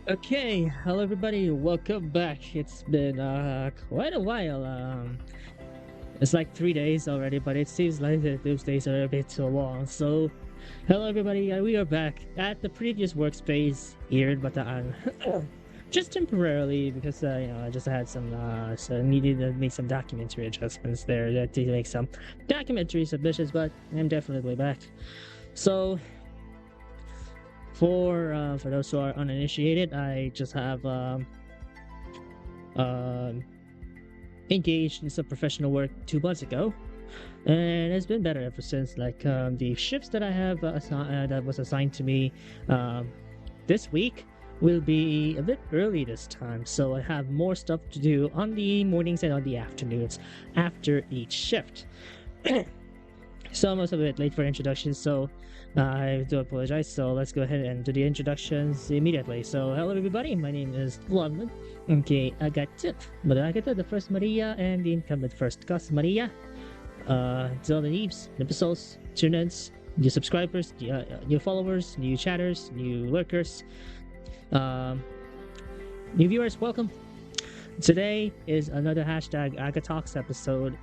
Okay, hello everybody, welcome back. It's been quite a while. It's like 3 days already, but it seems like those days are a bit too long. So, hello everybody, we are back at the previous workspace here in Bataan. Just temporarily because I just had so needed to make some documentary adjustments there to make some documentary submissions, but I'm definitely back. So for those who are uninitiated, I just have um engaged in some professional work 2 months ago, and it's been better ever since. Like the shifts that I have that was assigned to me um, this week will be a bit early this time, so I have more stuff to do on the mornings and on the afternoons after each shift. So I'm also a bit late for introductions, so I do apologize. So let's go ahead and do the introductions immediately. So hello everybody, my name is London. Okay, I got tip, but I got the first Maria and the incumbent first cause Maria. To all the news, episodes, tune-ins, new subscribers, new followers, new chatters, new lurkers, um, new viewers, welcome. Today is another hashtag Agatalks episode.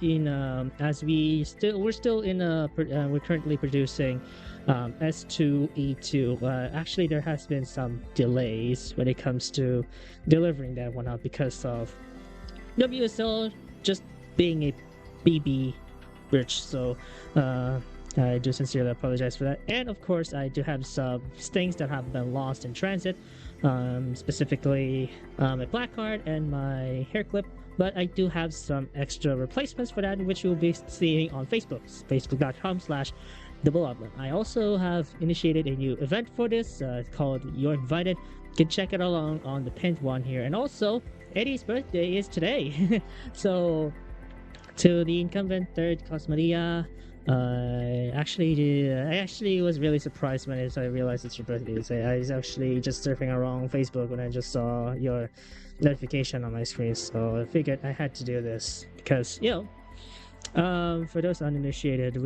As we're still in we're currently producing S2E2. Actually, there has been some delays when it comes to delivering that one out because of WSL just being a BB rich. So I do sincerely apologize for that. And of course, I do have some things that have been lost in transit, specifically my black card and my hair clip. But I do have some extra replacements for that, which you'll be seeing on Facebook, facebook.com/TheBulloutlet. I also have initiated a new event for this called You're Invited. You can check it along on the pinned one here. And also, Eddie's birthday is today. So, to the incumbent third Cosmaria, I actually was really surprised when I realized it's your birthday. I was actually just surfing around Facebook when I just saw your notification on my screen. So I figured I had to do this because for those uninitiated,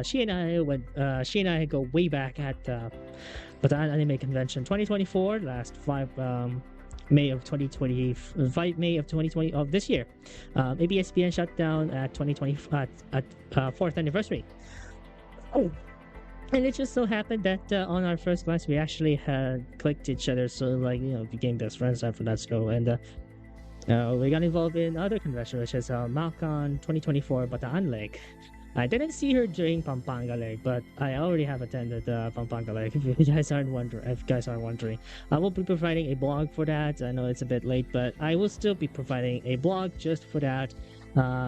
she and I go way back at the Anime Convention 2024, last May of 2020 of this year. ABSBN shut down at 2020 at 4th anniversary. Oh, and it just so happened that on our first glance we actually had clicked each other, so became best friends after that show, and we got involved in other conventions such as Malcon 2024 Bataan Leg. I didn't see her during Pampanga Leg, but I already have attended Pampanga Leg. If you guys aren't wondering, I will be providing a blog for that. I know it's a bit late, but I will still be providing a blog just for that.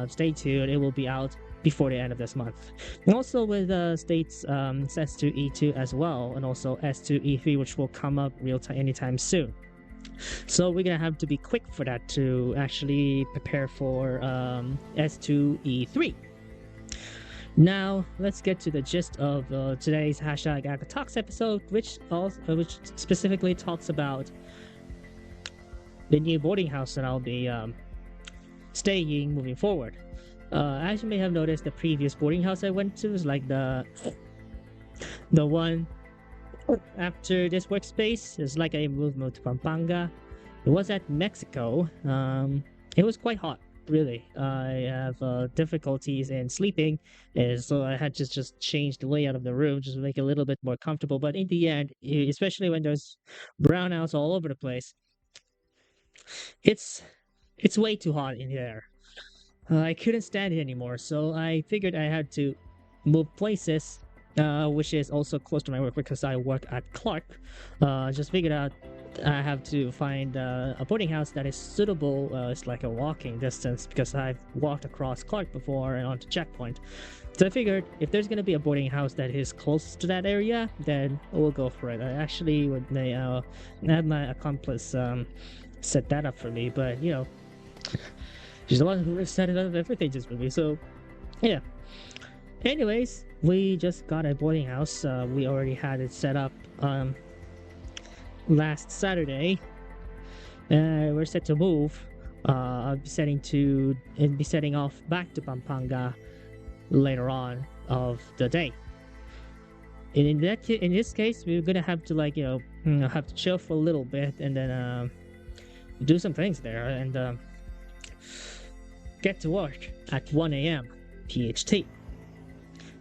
Stay tuned; it will be out before the end of this month. And also with states S2E2 as well, and also S2E3, which will come up real time anytime soon. So we're gonna have to be quick for that to actually prepare for S2E3. Now let's get to the gist of today's hashtag Talks episode, which specifically talks about the new boarding house that I'll be staying moving forward. As you may have noticed, the previous boarding house I went to was like the one after this workspace. It's like I moved to Pampanga. It was at Mexico. It was quite hot. Really, I have difficulties in sleeping, and so I had to just change the layout of the room just to make it a little bit more comfortable. But in the end, especially when there's brownouts all over the place, it's way too hot in there. I couldn't stand it anymore, so I figured I had to move places, which is also close to my work because I work at Clark. Just figured out I have to find a boarding house that is suitable. It's like a walking distance because I've walked across Clark before and onto Checkpoint. So I figured if there's gonna be a boarding house that is close to that area, then we'll go for it. I actually would have my accomplice set that up for me, but she's the one who set it up everything just for me. So yeah. Anyways, we just got a boarding house. We already had it set up last Saturday. We're set to move. I'll be setting off back to Pampanga later on of the day. And in this case, we're gonna have to have to chill for a little bit and then do some things there and get to work at 1 a.m. PHT,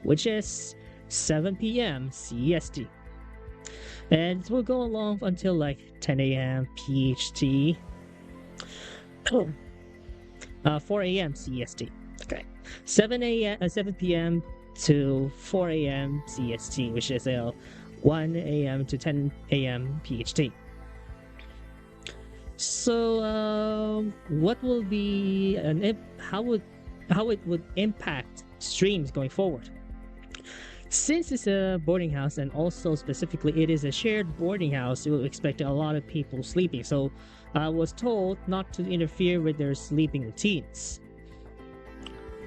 which is 7 p.m. CEST. And it will go along until like 10 a.m. PHT, 4 a.m. CEST. Okay, 7 p.m. to 4 a.m. CEST, which is 1 a.m. to 10 a.m. PHT. So, what will be how it would impact streams going forward? Since it's a boarding house and also specifically it is a shared boarding house, you will expect a lot of people sleeping. So I was told not to interfere with their sleeping routines.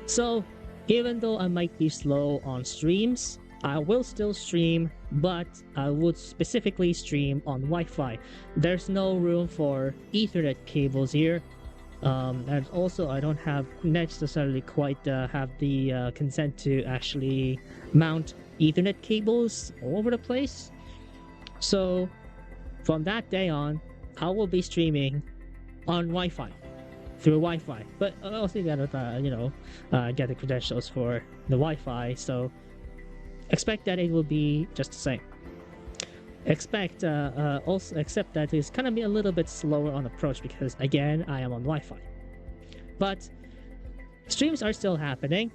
So even though I might be slow on streams, I will still stream, but I would specifically stream on Wi-Fi. There's no room for Ethernet cables here. And also I don't have necessarily quite have the consent to actually mount Ethernet cables all over the place. So from that day on, I will be streaming on Wi-Fi, through Wi-Fi. But I also gotta get the credentials for the Wi-Fi. So expect that it will be just the same. Also accept that it's gonna be a little bit slower on approach because again I am on Wi-Fi. But streams are still happening.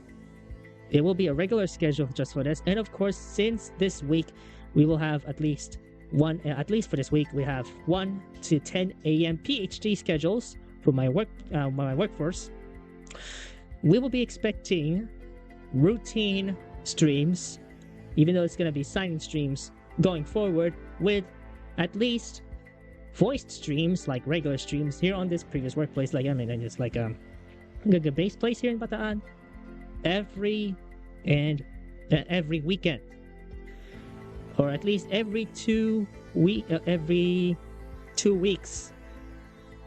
It will be a regular schedule just for this, and of course since this week we will have at least for this week we have 1 to 10 a.m. PHT schedules for my workforce. We will be expecting routine streams, even though it's gonna be signing streams going forward, with at least voiced streams like regular streams here on this previous workplace. It's like a base place here in Bataan every weekend, or at least every 2 weeks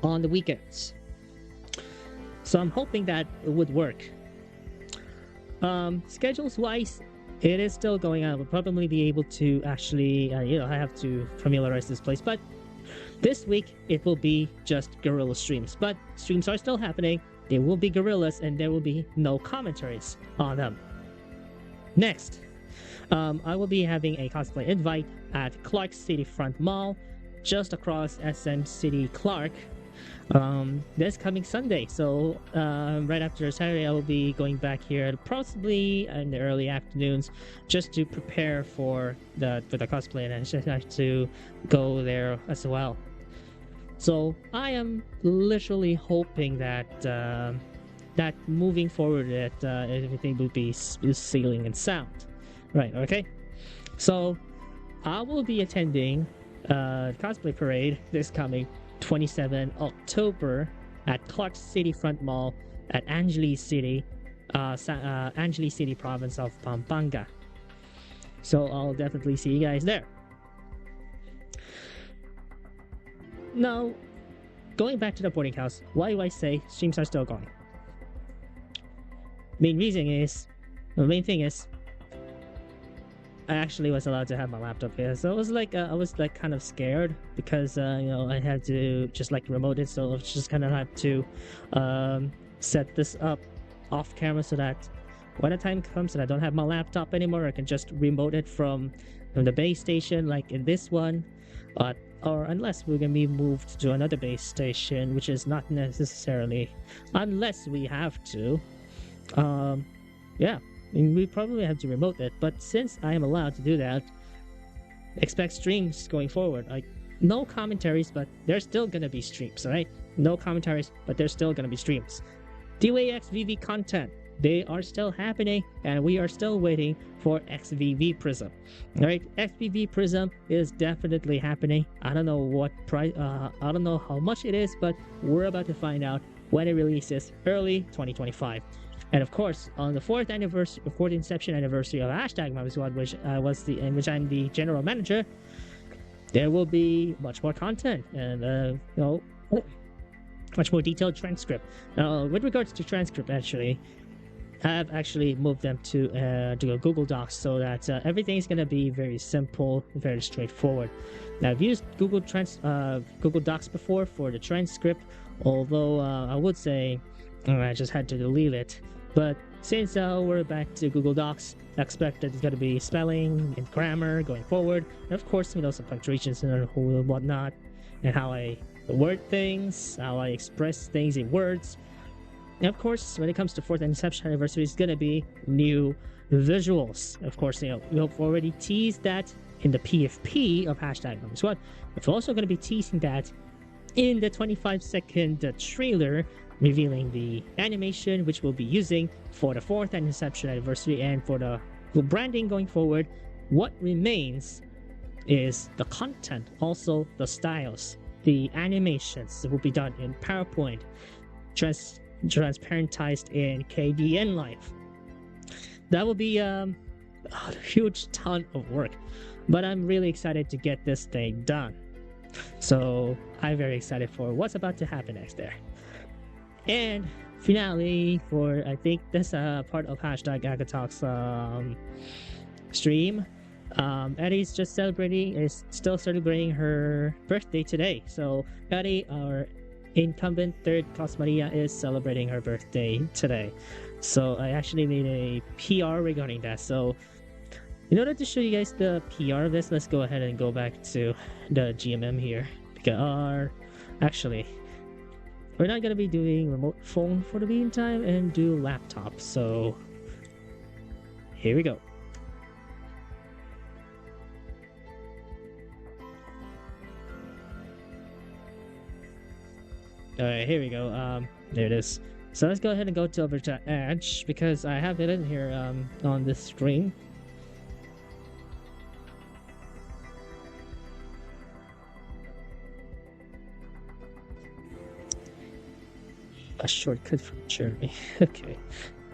on the weekends. So I'm hoping that it would work. Schedules wise, it is still going on. We'll probably be able to actually, I have to familiarize this place. But this week, it will be just guerrilla streams. But streams are still happening. They will be guerrillas, and there will be no commentaries on them. Next, I will be having a cosplay invite at Clark City Front Mall, just across SM City Clark, this coming Sunday. So right after Saturday, I will be going back here possibly in the early afternoons just to prepare for the cosplay, and I just have to go there as well. So I am literally hoping that that moving forward that everything will be sailing and sound. Right, okay? So I will be attending cosplay parade this coming 27 October at Clark City Front Mall at Angeles City, Angeles City province of Pampanga. So I'll definitely see you guys there. Now, going back to the boarding house, why do I say streams are still going? The main thing is, I actually was allowed to have my laptop here, so I was kind of scared because I had to just remote it, so I just kind of had to set this up off camera so that when the time comes and I don't have my laptop anymore, I can just remote it from the base station, like in this one, or unless we're gonna be moved to another base station, which is not necessarily, unless we have to. Yeah. We probably have to remote it, but since I am allowed to do that, expect streams going forward. No commentaries, but there's still gonna be streams, alright? No commentaries, but there's still gonna be streams. DWXVV content, they are still happening, and we are still waiting for XVV Prism. Alright, XVV Prism is definitely happening. I don't know what price, I don't know how much it is, but we're about to find out when it releases, early 2025. And of course, on the 4th inception anniversary of #MySquad, which I'm the general manager, there will be much more content and much more detailed transcript. With regards to transcript, actually, I've actually moved them to a Google Docs so that everything is going to be very simple, very straightforward. Now, I've used Google Docs before for the transcript, although I would say I just had to delete it. But since we're back to Google Docs, I expect that it's going to be spelling and grammar going forward, and of course, some punctuations and whatnot, and how I word things, how I express things in words. And of course, when it comes to 4th Inception anniversary, it's gonna be new visuals. Of course, we've already teased that in the PFP of #NumberSquad. We're also gonna be teasing that in the 25-second trailer revealing the animation which we'll be using for the 4th Inception anniversary, and for the branding going forward. What remains is the content, also the styles, the animations that will be done in PowerPoint, transparentized in KDN Live. That will be a huge ton of work, but I'm really excited to get this thing done. So I'm very excited for what's about to happen next there. And finale for, I think this part of #AgaTalks stream. Eddie's still celebrating her birthday today. So Eddie, our incumbent third VTresMarias, is celebrating her birthday today. So I actually made a PR regarding that. So in order to show you guys the PR of this, let's go ahead and go back to the GMM here. Because actually, we're not going to be doing remote phone for the meantime and do laptop. So here we go. Alright, here we go. There it is. So let's go ahead and go to over to Edge, because I have it in here on this screen. A shortcut from Jeremy. Okay.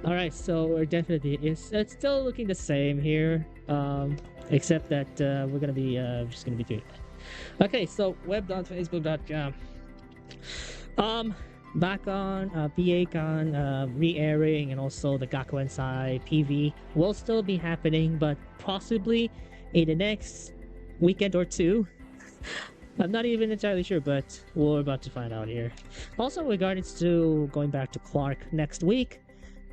Alright, so we're definitely it's still looking the same here. Except that we're gonna be just gonna be doing that. Okay, so web.facebook.com. Back on BACon re-airing, and also the Gakuensai PV will still be happening, but possibly in the next weekend or two. I'm not even entirely sure, but we're about to find out here. Also, regards to going back to Clark next week,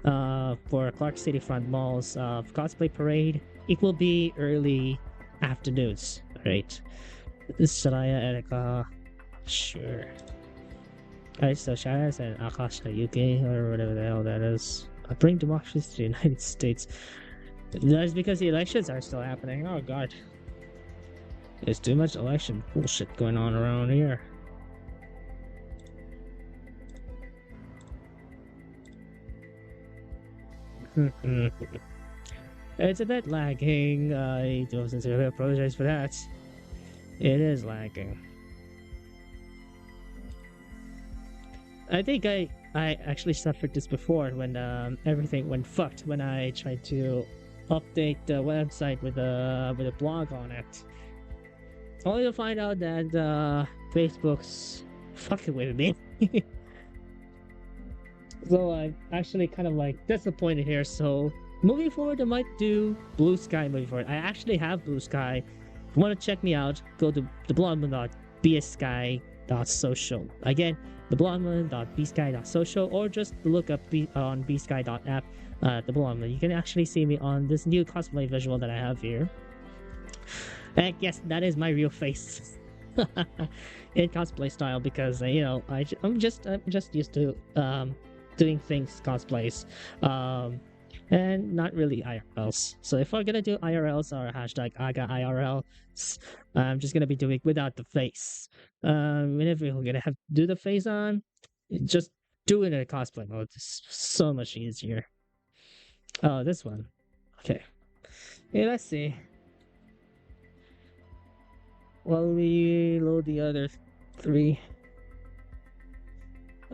for Clark City Front Mall's cosplay parade, it will be early afternoons. Alright. Saraya Erika. Sure. Alright, so Shara and Akash UK, or whatever the hell that is. Bring democracy to the United States. That's because the elections are still happening. Oh god. There's too much election bullshit going on around here. It's a bit lagging. I do sincerely apologize for that. It is lagging. I think I actually suffered this before when everything went fucked when I tried to update the website with a blog on it. Only to find out that Facebook's fucking with me. So I'm actually kind of like disappointed here. So moving forward, I might do Blue Sky moving forward. I actually have Blue Sky. If you want to check me out, go to theblogman.bsky.social. Again, theblogman.bsky.social, or just look up on bsky.app, the blogman. You can actually see me on this new cosplay visual that I have here. And yes, that is my real face in cosplay style, because I'm just used to doing things cosplays, and not really IRLs. So if I'm gonna do IRLs or #AgaIRL, I'm just gonna be doing without the face. Whenever you're gonna have to do the face on, just do it in a cosplay mode. It's so much easier. Oh, this one. Okay. Yeah, let's see. While we load the other three.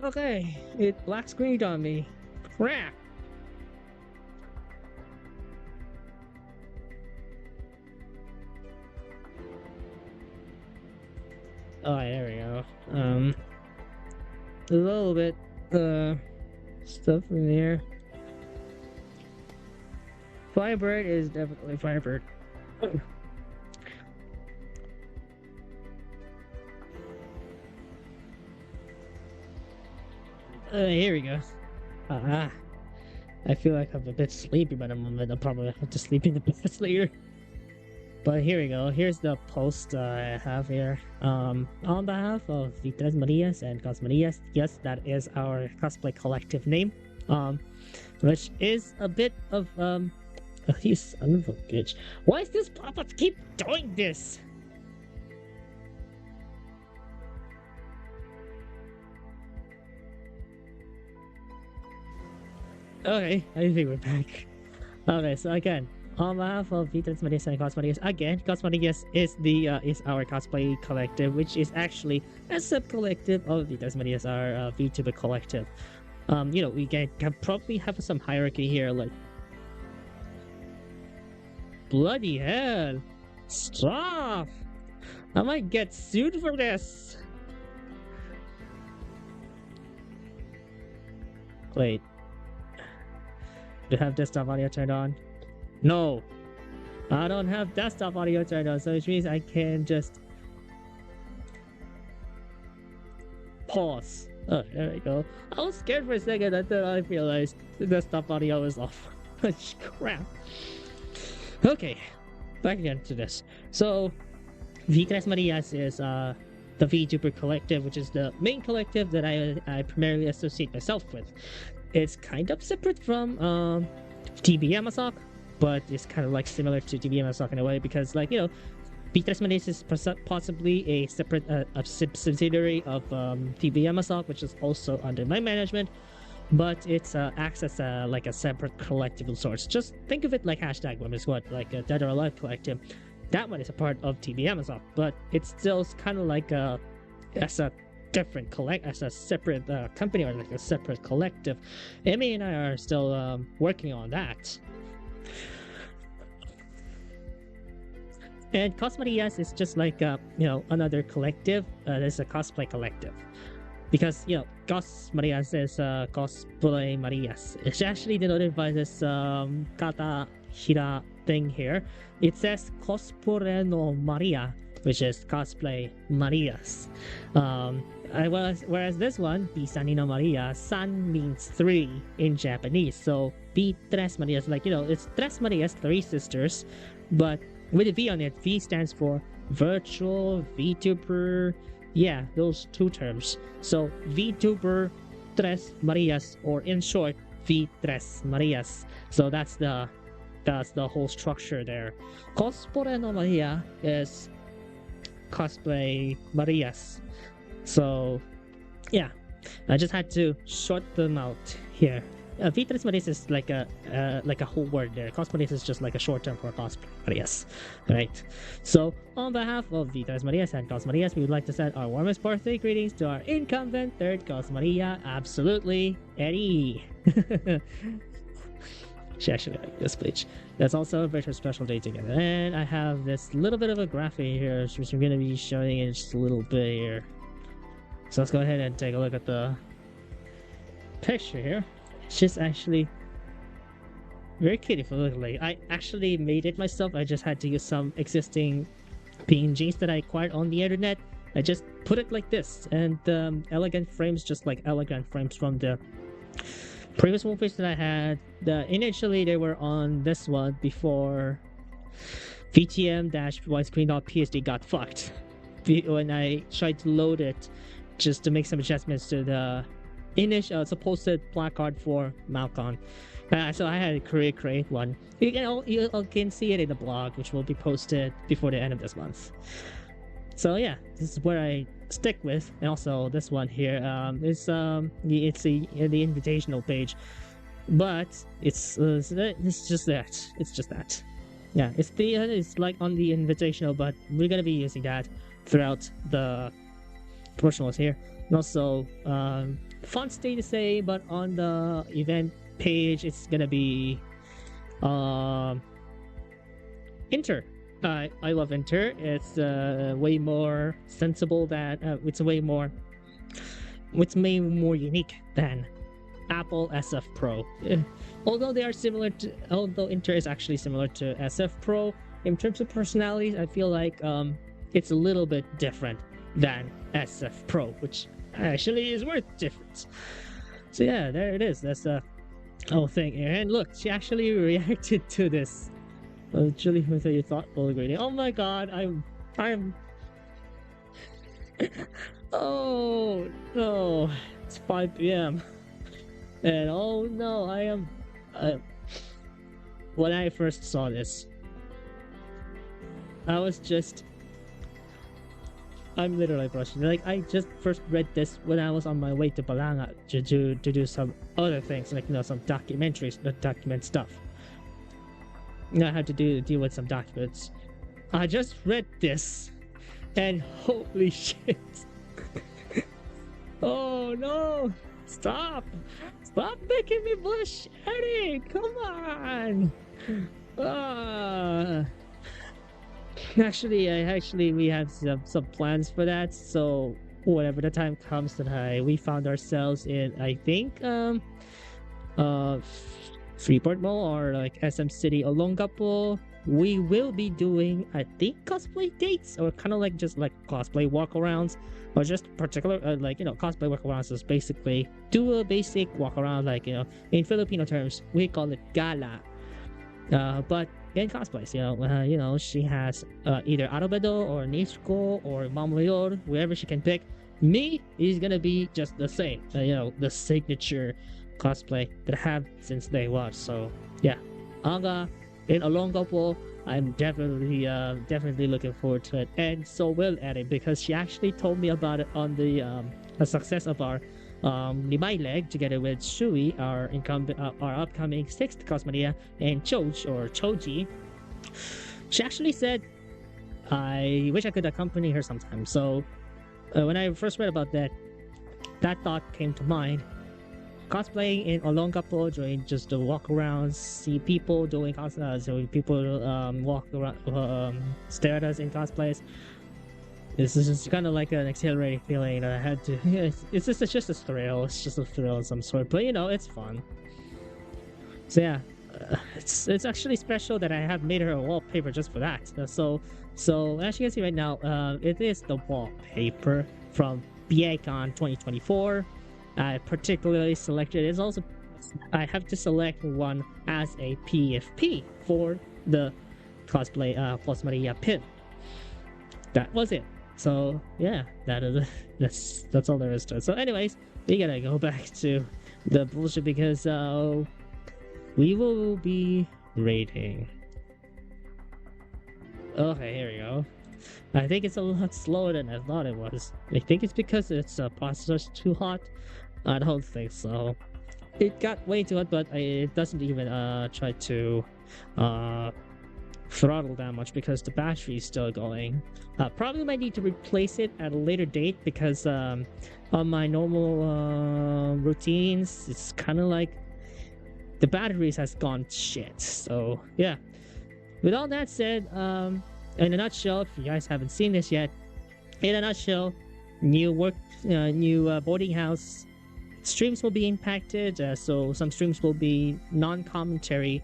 Okay, it black screened on me. Crap! Oh, there we go. A little bit stuff in here. Firebird is definitely Firebird. Here we go. I feel like I'm a bit sleepy by the moment. I'll probably have to sleep in the bed later. But here we go. Here's the post I have here. On behalf of VTresMarias and Cosmarias, yes, that is our cosplay collective name. Which is a bit of you son of a bitch. Why does this pop-up keep doing this? Okay, I think we're back. Okay, so again, on behalf of VTresMarias and Cosmarias, again, Cosmarias is is our cosplay collective, which is actually a sub-collective of VTresMarias, our VTuber collective. You know, we can probably have some hierarchy here, like bloody hell! Stop! I might get sued for this. Wait. Do you have desktop audio turned on? No! I don't have desktop audio turned on, so which means I can just pause. Oh, there we go. I was scared for a second until I realized the desktop audio was off. Crap. Okay, back again to this. So, VTresMarias is the VTuber collective, which is the main collective that I primarily associate myself with. It's kind of separate from TBMasok, but it's kind of like similar to TBMasok in a way because, like, you know, VTresMarias is possibly a separate subsidiary of TBMasok, which is also under my management, but it's acts as like a separate collective of sorts. Just think of it like hashtag Women's Squad, like a Dead or Alive collective. That one is a part of TBMasok, but it's still kind of like as a different as a separate company or like a separate collective. Amy and I are still working on that. And Cosmarias is just like you know, another collective. There's a cosplay collective because, you know, Cosmarias is cosplay Marias. It's actually denoted by this kata hira thing here. It says cosplay no Maria, which is cosplay Marias. Whereas this one, V San no Maria, san means 3 in Japanese. So VTresMarias, like, you know, it's Tres Marias, 3 sisters, but with a V on it. V stands for virtual, VTuber, yeah, those 2 terms. So VTuber Tres Marias, or in short, VTresMarias. So that's the whole structure there. Cosplay no Maria is cosplay Marias. So yeah, I just had to short them out here. VTresMarias is like a whole word there. Cosmarias is just like a short term for cosplay Marias, right? So on behalf of VTresMarias and Cosmarias, we would like to send our warmest birthday greetings to our incumbent third Cosmaria, absolutely Eddie. She actually liked this page. Let's all celebrate her special day together. And I have this little bit of a graphic here, which I'm going to be showing in just a little bit here. So let's go ahead and take a look at the picture here. It's just actually very cute if you look like. I actually made it myself. I just had to use some existing PNGs that I acquired on the internet. I just put it like this, and elegant frames, just like elegant frames from the previous movies that I had. Initially they were on this one before VTM-widescreen.psd got fucked when I tried to load it just to make some adjustments to the initial supposed placard for Malcon. So I had to create one. You can see it in the blog, which will be posted before the end of this month. So yeah, this is where I stick with. And also this one here, it's the invitational page, but it's just that. It's just that. Yeah, it's like on the invitational, but we're gonna be using that throughout the promotionals here. And also, font stay the same, but on the event page, it's gonna be Inter. I love Inter. It's way more sensible than it's way more unique than Apple SF Pro. Although they are similar to, although Inter is actually similar to SF Pro in terms of personalities, I feel like it's a little bit different than SF Pro, which actually is worth difference. So yeah, there it is. That's the whole thing. And look, she actually reacted to this. Julie, with your thoughtful greeting. Oh my God, I'm. Oh no, it's 5 p.m. And oh no, I am. When I first saw this, I was just. I'm literally brushing. Like, I just first read this when I was on my way to Balanga to do some other things, like, you know, some documentaries, document stuff. I had to deal with some documents. I just read this, and holy shit! Oh no! Stop making me blush, Eddie! Come on! Actually, we have some plans for that. So whenever the time comes that we found ourselves in, I think, Freeport Mall or like SM City Olongapo, we will be doing, I think, cosplay dates, or kind of like just like cosplay walkarounds, or just particular like, you know, cosplay walkarounds is basically do a basic walkaround, like, you know, in Filipino terms we call it gala, but in cosplays, you know, she has either Arobedo or Nisco or Mamlayor, wherever she can pick. Me is gonna be just the same, you know, the signature cosplay that I have since day one. So yeah, Aga in Olongapo, I'm definitely looking forward to it, and so will Eddie, because she actually told me about it on the success of our Limay leg together with Shui, our upcoming 6th VTresMarias, and Choji. She actually said, I wish I could accompany her sometime. So when I first read about that thought came to mind. Cosplaying in Olongapo during just the walk around, see people doing cosplay, so people walk around, stare at us in cosplays. This is just kind of like an exhilarating feeling that I had to. It's just a thrill. It's just a thrill of some sort, but you know, it's fun. So yeah, it's actually special that I have made her a wallpaper just for that. So as you can see right now, it is the wallpaper from BACon 2024. I particularly selected. It's also, I have to select one as a PFP for the cosplay VTresMarias pin. That was it. So yeah, that's all there is to it. So anyways, we gotta go back to the bullshit, because we will be rating. Okay, here we go. I think it's a lot slower than I thought it was. I think it's because its processor's too hot. I don't think so. It got way too hot, but it doesn't even try to throttle that much because the battery is still going. Probably might need to replace it at a later date, because on my normal routines, it's kind of like the batteries has gone shit. So yeah, with all that said, in a nutshell, if you guys haven't seen this yet, in a nutshell, new boarding house streams will be impacted. So some streams will be non-commentary.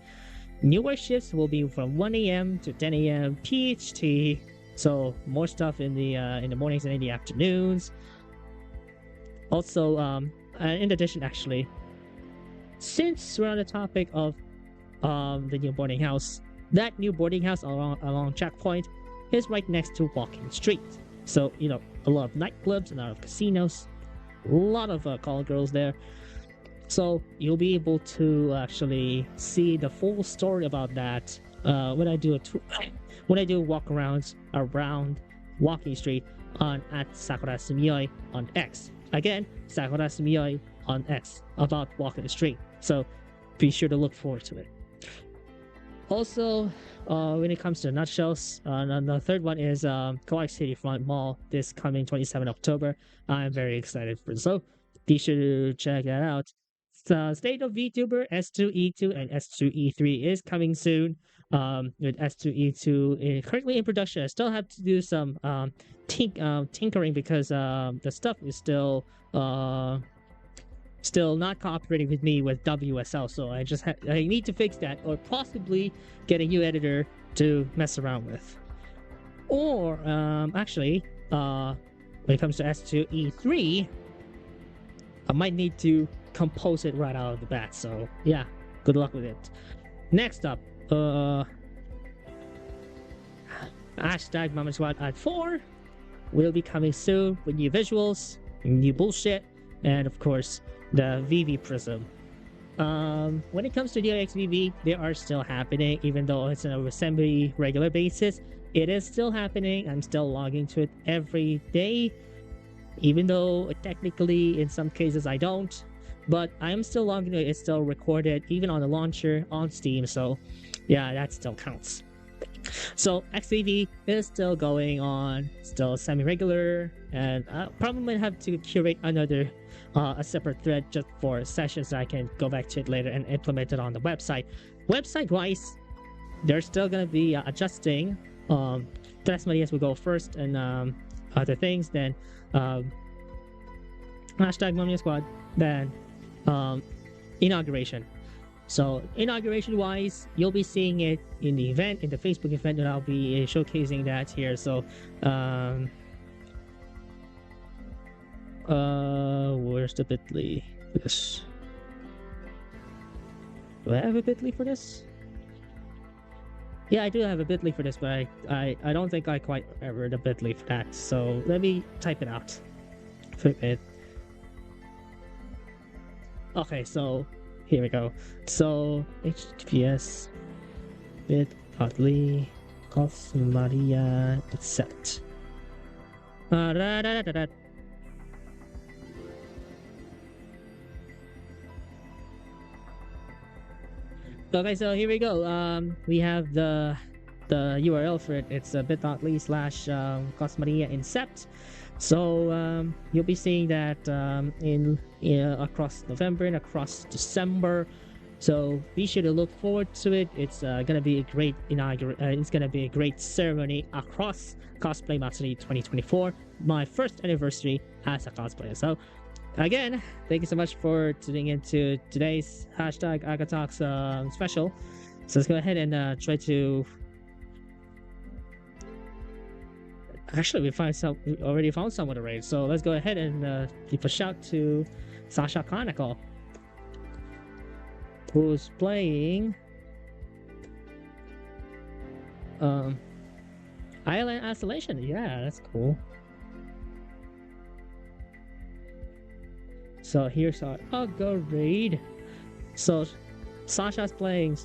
Newer shifts will be from 1 a.m. to 10 a.m. PHT. So more stuff in the mornings and in the afternoons. Also, in addition, actually, since we're on the topic of the new boarding house, that new boarding house along Checkpoint is right next to Walking Street. So, you know, a lot of nightclubs and a lot of casinos, a lot of call girls there. So you'll be able to actually see the full story about that when I do walkarounds around Walking Street at Sakura Sumioi on X. Again, Sakura Sumioi on X about Walking the Street. So be sure to look forward to it. Also, when it comes to the nutshells, the third one is Kawaii City Front Mall this coming 27 October. I'm very excited for it. So be sure to check that out. State of VTuber S2E2 and S2E3 is coming soon. With S2E2 currently in production, I still have to do some tinkering because the stuff is still still not cooperating with me with WSL, so I need to fix that, or possibly get a new editor to mess around with. Or actually, when it comes to S2E3, I might need to compose it right out of the bat. So yeah, good luck with it. Next up, hashtag Mama Squad at 4 will be coming soon with new visuals, new bullshit, and of course the VV Prism. When it comes to DXVV, they are still happening, even though it's on a semi-regular basis. It is still happening. I'm still logging to it every day, even though technically in some cases I don't, but I'm still logging to it. It's still recorded even on the launcher on Steam, so yeah, that still counts. So XVV is still going on, still semi-regular, and I probably might have to curate another a separate thread just for sessions so I can go back to it later and implement it on the website. Website-wise, they're still going to be adjusting. VTresMarias will go first, and other things, then hashtag Mania Squad, then inauguration. So inauguration wise, you'll be seeing it in the event, in the Facebook event, and I'll be showcasing that here. So where's the bit.ly? This, do I have a bit.ly for this? Yeah, I do have a bit.ly for this, but I don't think I quite remember the bit.ly for that. So let me type it out for a bit. Okay, so here we go. So https bit.ly VTresMarias accept. Okay, so here we go. We have the URL for it. It's bit.ly / VTresMarias incept. So you'll be seeing that in across November and across December. So be sure to look forward to it. It's gonna be a great it's gonna be a great ceremony across Cosplay Matsuri 2024. My first anniversary as a cosplayer. So again, thank you so much for tuning into today's hashtag AgaTalks special. So let's go ahead and try to. Actually, we already found someone to raid, so let's go ahead and give a shout to Sasha Chronicle, who's playing Island Isolation. Yeah, that's cool. So here's our Uggo raid. So Sasha's playing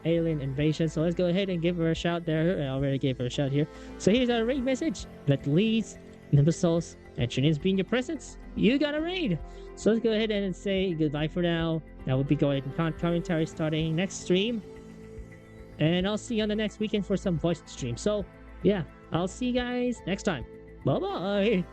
Alien Invasion, so let's go ahead and give her a shout there. I already gave her a shout here. So here's our raid message. Let Leeds, Nimbusos, and Trinins be in your presence. You got a raid. So let's go ahead and say goodbye for now. I will be going to commentary starting next stream. And I'll see you on the next weekend for some voice stream. So yeah, I'll see you guys next time. Bye-bye.